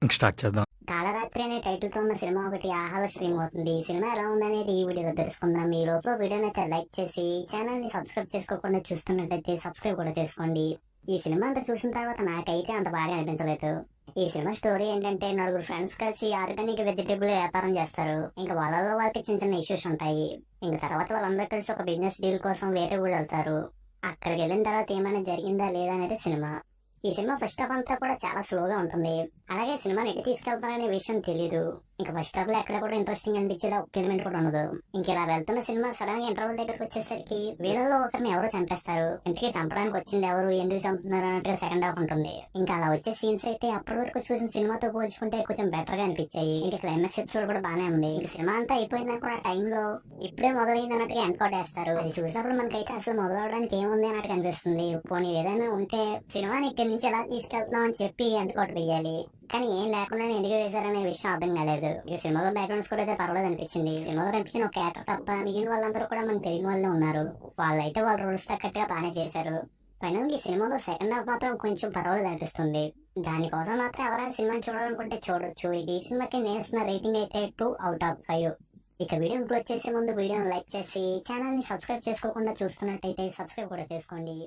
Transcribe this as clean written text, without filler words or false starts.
ఇంక స్టార్ట్ చేద్దాం. కాలరాత్రి అనే టైటిల్ తో ఉన్న సినిమా ఒకటి ఆహాలో స్ట్రీమ్ అవుతుంది. ఈ సినిమా ఎలా ఉందనేది ఈ వీడియోలో తెలుసుకుందాం. ఈ లోపల వీడియోని అయితే లైక్ చేసి ఛానల్ ని సబ్స్క్రైబ్ చేసుకోకుండా చూస్తున్నట్టయితే సబ్స్క్రైబ్ కూడా చేసుకోండి. ఈ సినిమా అంతా చూసిన తర్వాత నాకైతే అంత బాగా అనిపించలేదు. ఈ సినిమా స్టోరీ ఏంటంటే నలుగురు ఫ్రెండ్స్ కలిసి ఆర్గానిక్ వెజిటేబుల్ వ్యాపారం చేస్తారు. ఇంకా వాళ్ళలో వాళ్ళకి చిన్న చిన్న ఇష్యూస్ ఉంటాయి. ఇంకా తర్వాత వాళ్ళందరూ కలిసి ఒక బిజినెస్ డీల్ కోసం వేరే ఊళ్ళు వెళ్తారు. అక్కడికి వెళ్ళిన తర్వాత ఏమైనా జరిగిందా లేదా అనేది సినిమా. ఈ సినిమా ఫస్ట్ హాఫ్ అంతా కూడా చాలా స్లోగా ఉంటుంది. అలాగే సినిమాని ఎటు తీసుకెళ్తారనే విషయం తెలీదు. ఇంకా ఫస్ట్ హాఫ్ లో ఎక్కడ కూడా ఇంట్రెస్టింగ్ అనిపించేలా ఒక్క ఎలిమెంట్ కూడా ఉండదు. ఇంక ఇలా వెళ్తున్న సినిమా సడన్ గా ఇంటర్వల్ దగ్గరకు వచ్చేసరికి వీళ్ళలో ఒకరిని ఎవరో చంపేస్తారు. ఇంటికి చంపడానికి వచ్చింది ఎవరు, ఎందుకు చంపుతున్నారు అన్నట్టుగా సెకండ్ హాఫ్ ఉంటుంది. ఇంకా అలా వచ్చే సీన్స్ అయితే అప్పటి వరకు చూసిన సినిమాతో పోల్చుకుంటే కొంచెం బెటర్ గా అనిపించాయి. ఇంకా క్లైమాక్స్ ఎపిసోడ్ కూడా బానే ఉంది. ఇంక సినిమా అంతా అయిపోయిందని కూడా టైంలో ఇప్పుడే మొదలైంది అన్నట్టుగా ఎన్కౌట్ వేస్తారు. అది చూసినప్పుడు మనకైతే అసలు మొదలవడానికి ఏముంది అన్నట్టుగా అనిపిస్తుంది. పోనీ ఏదైనా ఉంటే సినిమాని ఇక్కడి నుంచి ఎలా తీసుకెళ్తున్నాం అని చెప్పి ఎన్కౌట్ వేయాలి. కానీ ఏం లేకుండా ఎందుకు వేశారనే విషయం అర్థం కాలేదు. ఈ సినిమాలో బ్యాక్గ్రౌండ్స్ కూడా అయితే పర్వాలేదు అనిపించింది. సినిమాలో కనిపించిన ఒక యాక్టర్ తప్ప మిగిలిన వాళ్ళందరూ కూడా మనకు తెలియని వాళ్ళే ఉన్నారు. వాళ్ళైతే వాళ్ళ రోల్స్ తగ్గట్టుగా బాగానే చేశారు. ఫైనల్ ఈ సినిమాలో సెకండ్ హాఫ్ మాత్రం కొంచెం పర్వాలేదు అనిపిస్తుంది. దానికోసం మాత్రం ఎవరైనా సినిమాని చూడాలనుకుంటే చూడొచ్చు. ఈ సినిమాకి నేను ఇస్తున్న రేటింగ్ అయితే 2/5. ఇక వీడియో క్లోజ్ చేసే ముందు వీడియోని లైక్ చేసి ఛానల్ ని సబ్స్క్రైబ్ చేసుకోకుండా చూస్తున్నట్టయితే సబ్స్క్రైబ్ కూడా చేసుకోండి.